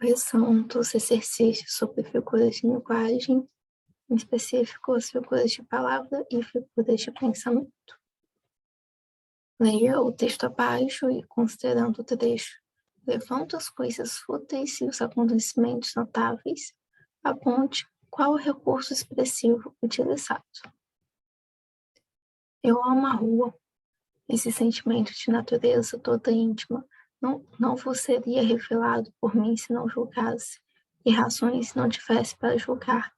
Correção dos exercícios sobre figuras de linguagem, em específico as figuras de palavra e figuras de pensamento. Leia o texto abaixo e, considerando o trecho, levanta as coisas fúteis e os acontecimentos notáveis, aponte qual o recurso expressivo utilizado. Eu amo a rua. Esse sentimento de natureza toda íntima não vos seria revelado por mim se não julgasse, e razões não tivesse para julgar.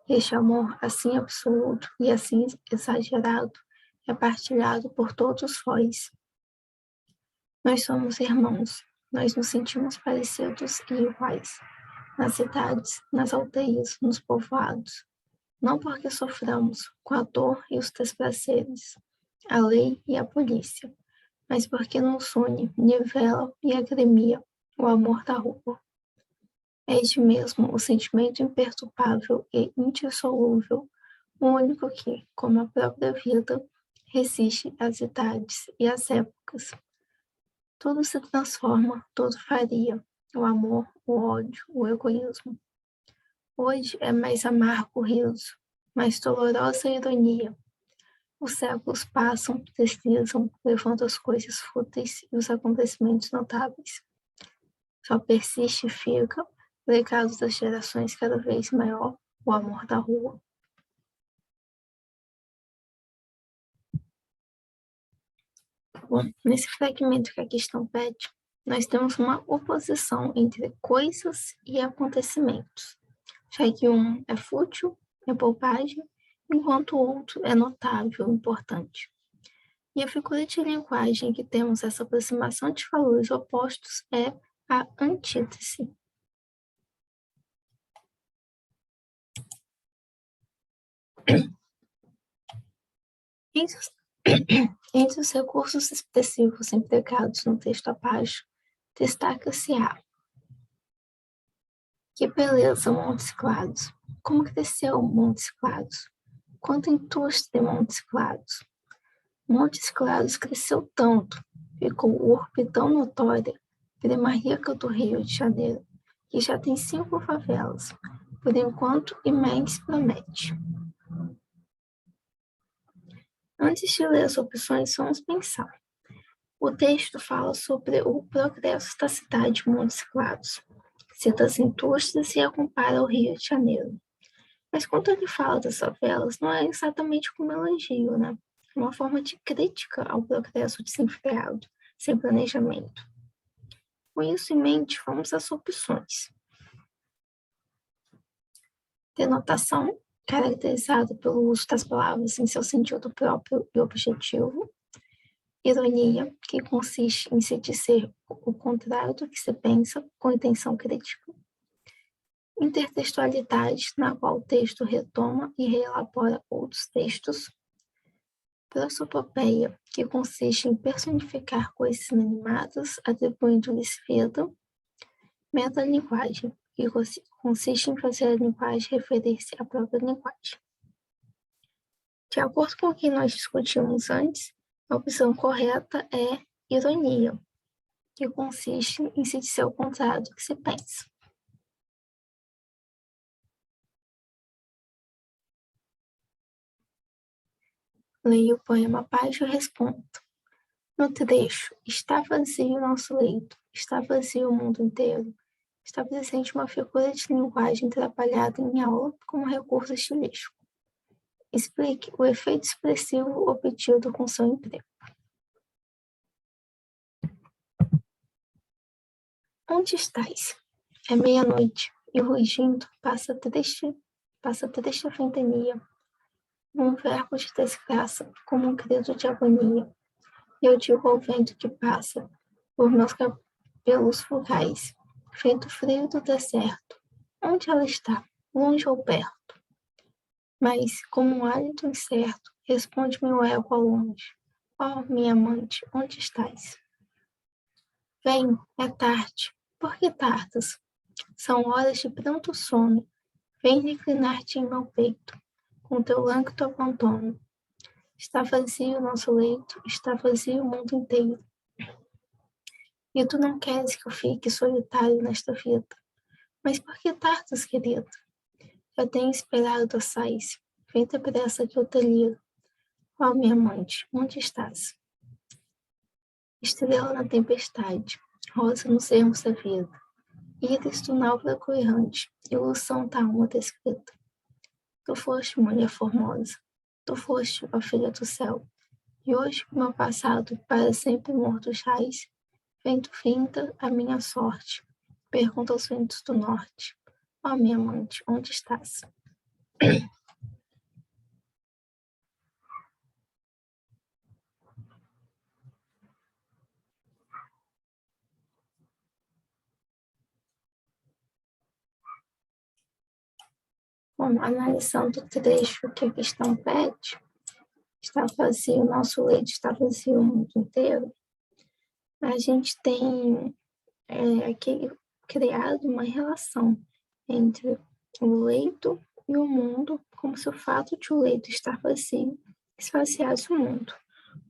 Este amor, assim absoluto e assim exagerado, é partilhado por todos vós. Nós somos irmãos, nós nos sentimos parecidos e iguais, nas cidades, nas aldeias, nos povoados, não porque soframos com a dor e os desprazeres, a lei e a polícia, mas porque nos une, nivela e agremia o amor da rua. É este mesmo o sentimento imperturbável e indissolúvel, o único que, como a própria vida, resiste às idades e às épocas. Tudo se transforma, tudo varia, o amor, o ódio, o egoísmo. Hoje é mais amargo o riso, mais dolorosa a ironia. Os séculos passam, deslizam, levando as coisas fúteis e os acontecimentos notáveis. Só persiste e fica, legado das gerações cada vez maior, o amor da rua. Bom, nesse fragmento que a questão pede, nós temos uma oposição entre coisas e acontecimentos, já que um é fútil, é bobagem, enquanto o outro é notável, importante. E a figura de linguagem que temos essa aproximação de valores opostos é a antítese. Entre os recursos expressivos empregados no texto abaixo, destaca-se a: que beleza, Montes Claros! Como cresceu Montes Claros! Quanta indústria, Montes Claros! Montes Claros cresceu tanto, ficou urbe tão notória, prima rica do Rio de Janeiro, que já tem 5 favelas, por enquanto, e mais promete. Antes de ler as opções, vamos pensar. O texto fala sobre o progresso da cidade de Montes Claros, cita as indústrias e a compara ao Rio de Janeiro. Mas quando ele fala das favelas, não é exatamente como elogio, né? É uma forma de crítica ao progresso desenfreado, sem planejamento. Com isso em mente, vamos às opções. Denotação, caracterizada pelo uso das palavras em seu sentido próprio e objetivo. Ironia, que consiste em se dizer o contrário do que se pensa com intenção crítica. Intertextualidade, na qual o texto retoma e reelabora outros textos. Prossopopeia, que consiste em personificar coisas inanimadas, atribuindo-lhes vida. Metalinguagem, que consiste em fazer a linguagem referir-se à própria linguagem. De acordo com o que nós discutimos antes, a opção correta é ironia, que consiste em se dizer o contrário do que se pensa. Leia o poema abaixo e respondo. No trecho, está vazio o nosso leito, está vazio o mundo inteiro, está presente uma figura de linguagem trabalhada em aula como recurso estilístico. Explique o efeito expressivo obtido com seu emprego. Onde estás? É meia-noite, e rugindo passa triste a ventania, um verbo de desgraça, como um credo de agonia. E eu digo ao vento que passa por meus cabelos fugais, feito frio do deserto, onde ela está, longe ou perto? Mas, como um hálito incerto, responde-me o eco ao longe. Oh, minha amante, onde estás? Vem, é tarde. Por que tardas? São horas de pronto sono. Vem reclinar-te em meu peito, com teu lâncto abandono. Está vazio o nosso leito, está vazio o mundo inteiro. E tu não queres que eu fique solitário nesta vida, Mas por que tardas, querido? Já tenho esperado a sais. Vem depressa que eu te ligo. Ó, minha amante, onde estás? Estrela na tempestade, rosa nos ermos da vida, íris do náufrago errante, ilusão da alma descrita. Tu foste, mulher formosa, tu foste, ó filha do céu, e hoje, meu passado, para sempre morto jaz, vento finta a minha sorte, pergunta aos ventos do norte, ó minha amante, onde estás? Bom, analisando o trecho que a questão pede, está vazio, nosso leito está vazio o mundo inteiro, a gente tem aqui criado uma relação entre o leito e o mundo, como se o fato de o leito estar vazio esvaziasse o mundo,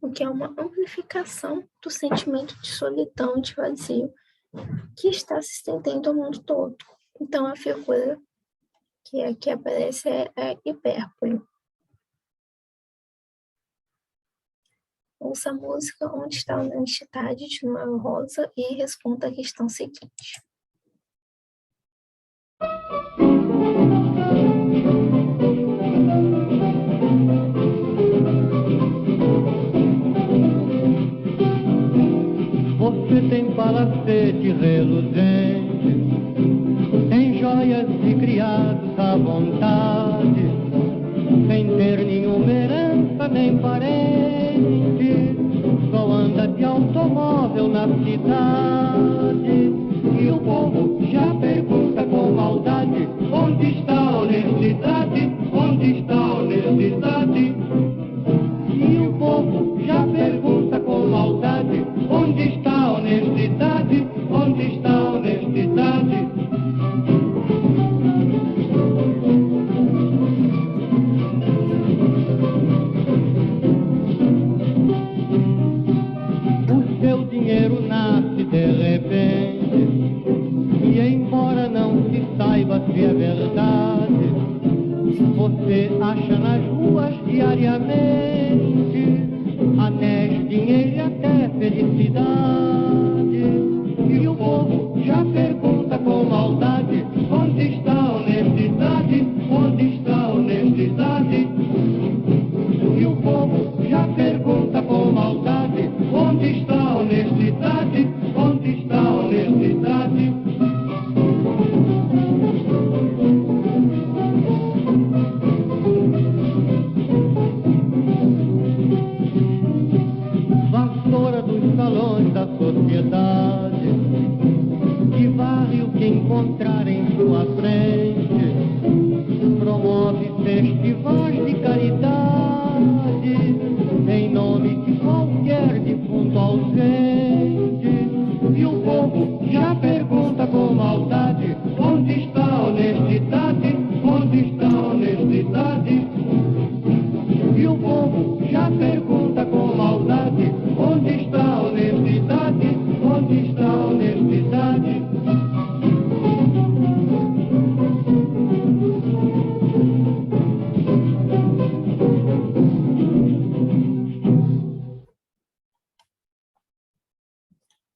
o que é uma amplificação do sentimento de solidão e de vazio que está se estendendo ao mundo todo. Então, a figura que aqui aparece é a hipérbole. Ouça a música Onde está a honestidade de Noel Rosa e responda a questão seguinte. Você tem palacete reluzente, tem joias e criados à vontade, sem ter nenhuma herança nem parente, só anda de automóvel na cidade. E o povo já pergunta com maldade, onde está a honestidade, onde está a honestidade? E o povo já pergunta com maldade, onde está a honestidade, onde está a honestidade? O seu dinheiro nasce de repente, e embora não se saiba se é verdade, você acha nas ruas diariamente anéis, dinheiro e até felicidade. E o povo já pergunta com maldade, onde está a honestidade, onde está a honestidade? E o povo já pergunta com maldade, onde está a honestidade, onde está a honestidade? Vassoura dos salões da sociedade, que varre o que encontrar em sua frente, promove festivais de caridade, em nome de qualquer defunto ausente. E o povo já pergunta com maldade, onde está a honestidade, onde está a honestidade? E o povo já pergunta com maldade, onde está a honestidade, onde está a honestidade?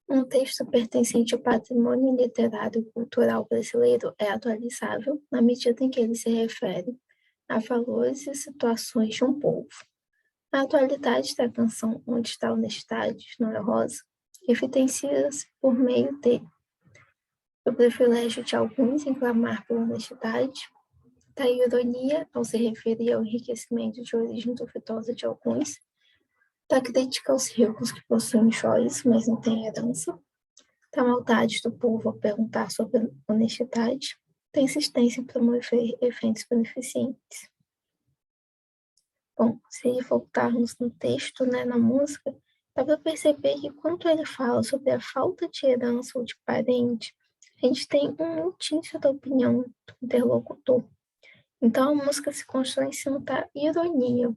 Um texto pertencente ao patrimônio literário e cultural brasileiro é atualizável na medida em que ele se refere a valores e situações de um povo. A atualidade da canção Onde está a honestidade, de Noel Rosa, evidencia-se por meio de o privilégio de alguns em clamar pela honestidade, da ironia ao se referir ao enriquecimento de origem duvidosa de alguns, da crítica aos ricos que possuem joias, mas não têm herança, da maldade do povo ao perguntar sobre honestidade, da insistência em promover eventos beneficentes. Bom, se voltarmos no texto, na música, dá para perceber que quando ele fala sobre a falta de herança ou de parente, a gente tem um indício da opinião do interlocutor. Então, a música se constrói em cima da ironia.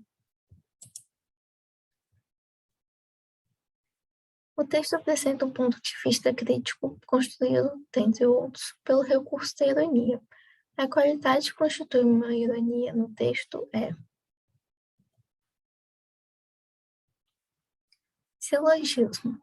O texto apresenta um ponto de vista crítico, construído, dentre outros, pelo recurso da ironia. A qualidade que constitui uma ironia no texto é: silogismo.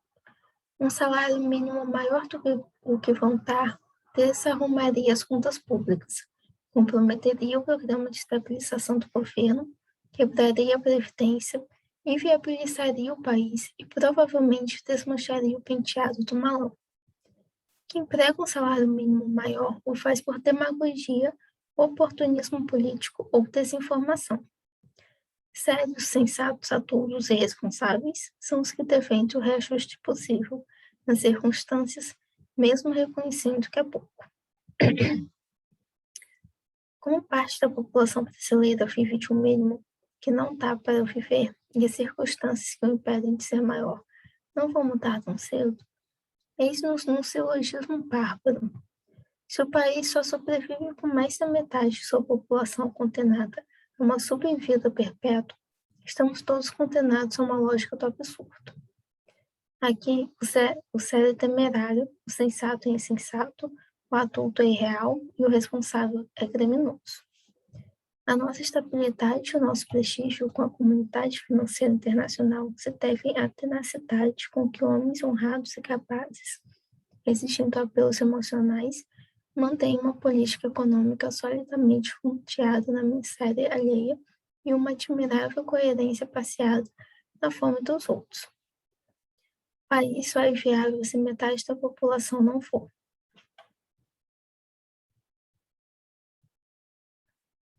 Um salário mínimo maior do que o que vão dar desarrumaria as contas públicas, comprometeria o programa de estabilização do governo, quebraria a Previdência, inviabilizaria o país e provavelmente desmancharia o penteado do malão. Quem prega um salário mínimo maior o faz por demagogia, oportunismo político ou desinformação. Sérios, sensatos, adultos e responsáveis são os que defendem o reajuste possível nas circunstâncias, mesmo reconhecendo que é pouco. Como parte da população brasileira vive de um mínimo que não dá para viver e as circunstâncias que o impedem de ser maior não vão mudar tão cedo, eis-nos num silogismo bárbaro. Se o país só sobrevive com mais da metade de sua população condenada a uma sobrevida perpétua, estamos todos condenados a uma lógica do absurdo. Aqui, o sério é temerário, o sensato é insensato, o adulto é irreal e o responsável é criminoso. A nossa estabilidade e o nosso prestígio com a comunidade financeira internacional se devem à tenacidade com que homens honrados e capazes, resistindo a apelos emocionais, mantêm uma política econômica solidamente fronteada na miséria alheia e uma admirável coerência passeada na fome dos outros. O país só é viável se metade da população não for.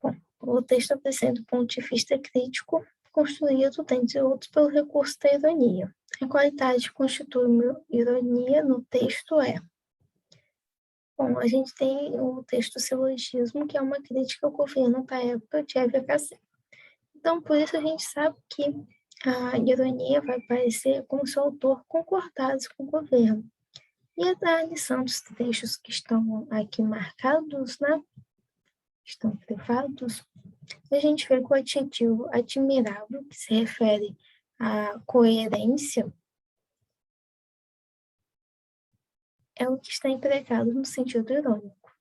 Bom, o texto apresenta um ponto de vista crítico, construído, dentre outros, pelo recurso da ironia. A qualidade que constitui uma ironia no texto é: bom, a gente tem o texto silogismo, que é uma crítica ao governo da época de FHC. Então, por isso a gente sabe que a ironia vai parecer como se o autor concordasse com o governo. E a lição dos trechos que estão aqui marcados, né? Estão privados, a gente vê que o adjetivo admirável, que se refere à coerência, é o que está empregado no sentido irônico.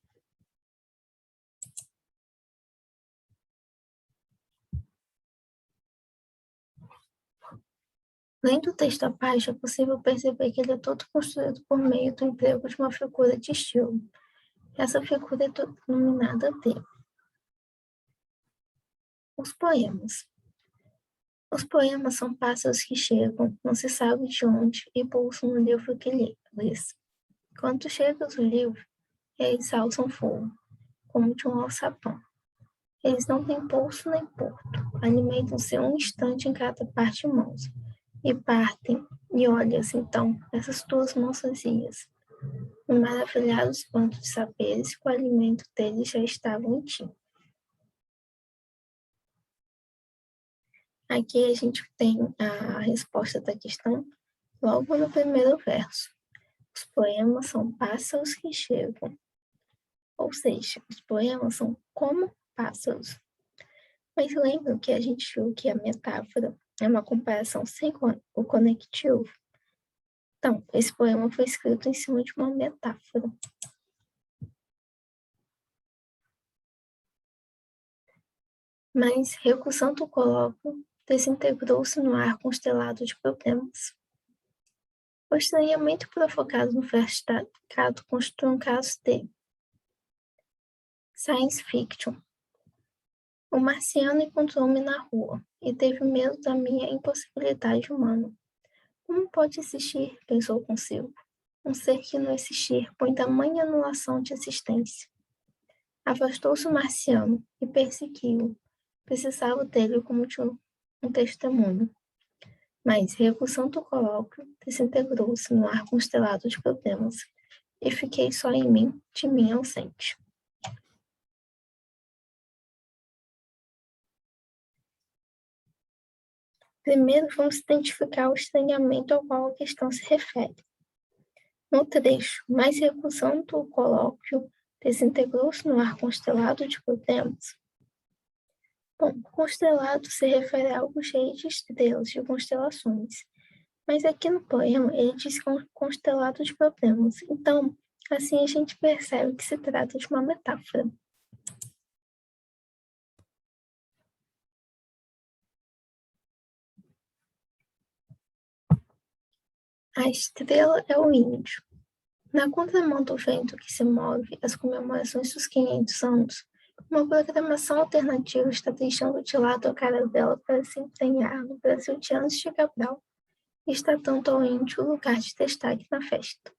Lendo o texto à parte, é possível perceber que ele é todo construído por meio do emprego de uma figura de estilo. Essa figura é denominada de os poemas. Os poemas são pássaros que chegam, não se sabe de onde, e pousam no livro que lês. Quando chegas o livro, eles alçam fogo, como de um alçapão. Eles não têm pulso nem porto, alimentam-se um instante em cada parte de mãos, e partem, e olhas, então, essas tuas mãos vazias, um maravilhado espanto de saberes que o alimento deles já estava em ti. Aqui a gente tem a resposta da questão logo no primeiro verso. Os poemas são pássaros que chegam. Ou seja, os poemas são como pássaros. Mas lembram que a gente viu que a metáfora é uma comparação sem o conectivo? Então, esse poema foi escrito em cima de uma metáfora. Mas, recusando o colóquio, desintegrou-se no ar constelado de problemas. O estranhamento provocado no verso destacado constitui um caso de science fiction. O marciano encontrou-me na rua e teve medo da minha impossibilidade humana. Como pode existir, pensou consigo, um ser que no existir põe tamanha anulação de existência? Afastou-se o marciano e perseguiu-o. Precisava dele como de um testemunho. Mas, recusando o colóquio, desintegrou-se no ar constelado de problemas, e fiquei só em mim, de mim ausente. Primeiro, vamos identificar o estranhamento ao qual a questão se refere. No trecho, mas recusando o colóquio, desintegrou-se no ar constelado de problemas. Bom, constelado se refere a algo cheio de estrelas, de constelações. Mas aqui no poema ele diz constelado de problemas. Então, assim a gente percebe que se trata de uma metáfora. A estrela é o índio. Na contramão do vento que se move, as comemorações dos 500 anos, uma programação alternativa está deixando de lado a caravela para se empenhar no Brasil de antes de Cabral e está dando ao índio o lugar de destaque na festa.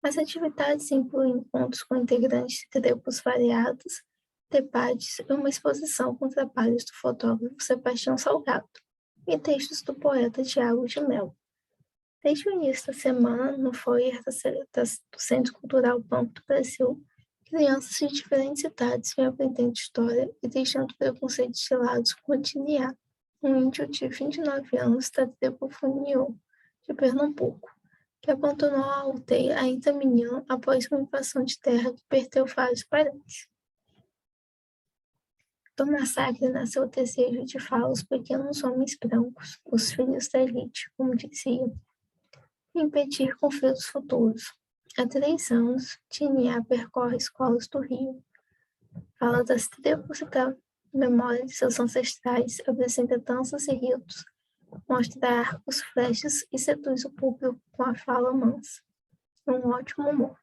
As atividades incluem encontros com integrantes de tribos variados, debates e uma exposição com trabalhos do fotógrafo Sebastião Salgado e textos do poeta Tiago de Melo. Desde o início da semana, no foyer do Centro Cultural Banco do Brasil, crianças de diferentes idades vêm aprendendo história e deixando preconceitos de lado com o Tiniá, um índio de 29 anos da tribo Funiô, de Pernambuco, que abandonou a aldeia ainda menino após uma invasão de terra que perdeu vários parentes. Do massacre nasceu o desejo de falar os pequenos homens brancos, os filhos da elite, como diziam, e impedir conflitos futuros. Há 3 anos, Tiniá percorre escolas do Rio, fala das tribos e da memória de seus ancestrais, apresenta danças e ritos, mostra arcos, flechas e seduz o público com a fala mansa, um ótimo humor.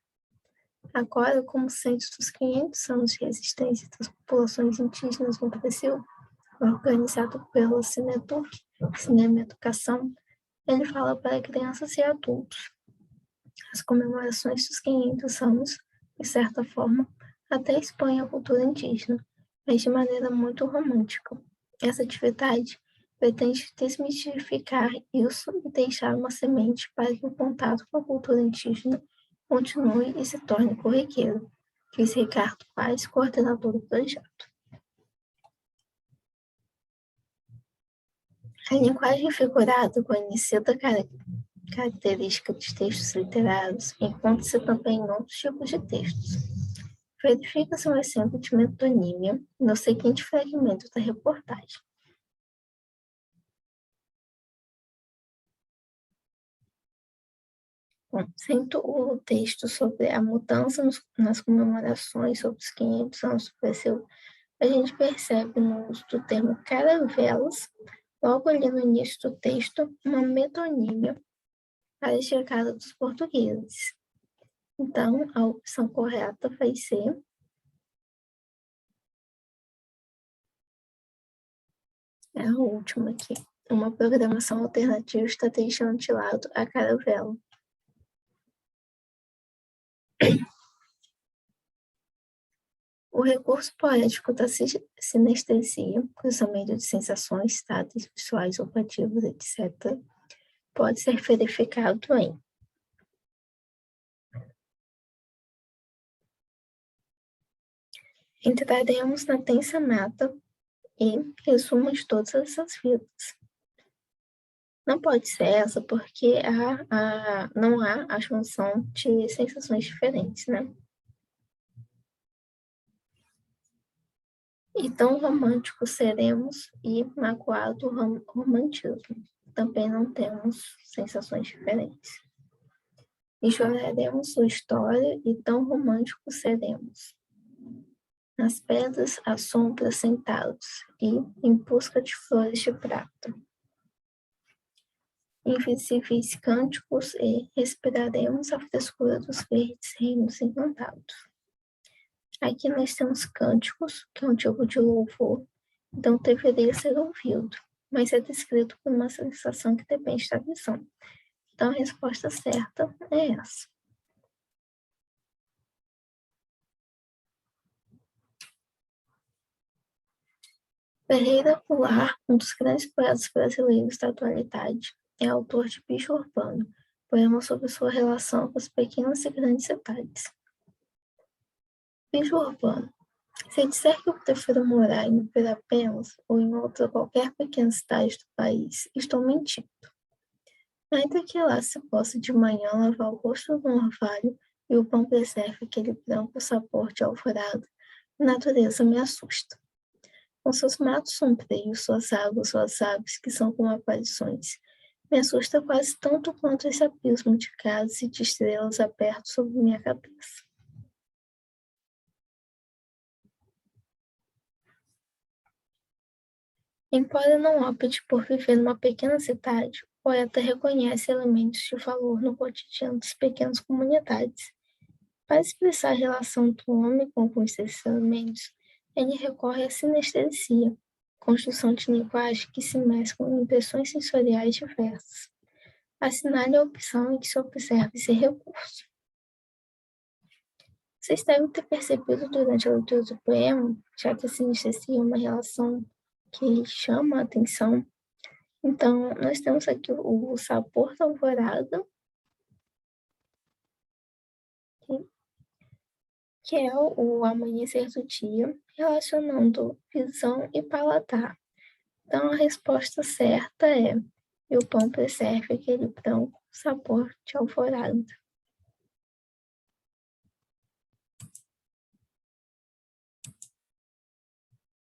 Agora, como centro dos 500 anos de resistência das populações indígenas no Brasil, organizado pela Cineduc, Cinema Educação, ele fala para crianças e adultos. As comemorações dos 500 anos, de certa forma, até expõem a cultura indígena, mas de maneira muito romântica. Essa atividade pretende desmistificar isso e deixar uma semente para que o contato com a cultura indígena continue e se torne corriqueiro, diz Ricardo Paes, coordenador do projeto. A linguagem figurada, conhecida característica dos textos literários, encontra-se também em outros tipos de textos. Verifica-se um exemplo de metonímia no seguinte fragmento da reportagem. Bom, sendo o texto sobre a mudança nas comemorações sobre os 500 anos do Brasil, a gente percebe no uso do termo caravelas, logo ali no início do texto, uma metonímia para a chegada dos portugueses. Então, a opção correta vai ser a última aqui. Uma programação alternativa está deixando de lado a caravela. O recurso poético da sinestesia, cruzamento de sensações, dados visuais, olfativos, etc., pode ser verificado em entraremos na densa mata e resumo de todas essas vidas. Não pode ser essa porque não há a junção de sensações diferentes, né? E tão românticos seremos e magoado romantismo. Também não temos sensações diferentes. E choraremos sua história e tão românticos seremos. Nas pedras, à sombra, sentados e em busca de flores de prata. Invisíveis cânticos e respiraremos a frescura dos verdes reinos encantados. Aqui nós temos cânticos, que é um tipo de louvor, então deveria ser ouvido, mas é descrito por uma sensação que depende da visão. Então a resposta certa é essa. Ferreira Goulart, um dos grandes poetas brasileiros da atualidade, é autor de Bicho Urbano, poema sobre sua relação com os pequenos e grandes detalhes. Bicho Urbano. Se disser que eu prefiro morar em Pirapenas ou em outra qualquer pequena cidade do país, estou mentindo. Ainda que lá se possa de manhã lavar o rosto no orvalho e o pão preserve aquele branco sabor de alvorada, a natureza me assusta. Com seus matos sombrios, suas águas, suas aves que são como aparições, Me assusta quase tanto quanto esse abismo de casas e de estrelas abertos sobre minha cabeça. Embora não opte por viver numa pequena cidade, o poeta reconhece elementos de valor no cotidiano das pequenas comunidades. Para expressar a relação do homem com alguns desses elementos, ele recorre à sinestesia, construção de linguagem que se mesclam em impressões sensoriais diversas. Assinale a opção em que se observa esse recurso. Vocês devem ter percebido durante a leitura do poema, já que a sinestesia é uma relação que chama a atenção. Então, nós temos aqui o sabor da alvorada, que é o amanhecer do dia, relacionando visão e paladar. Então, a resposta certa é: e o pão preserva aquele branco sabor de alvorada.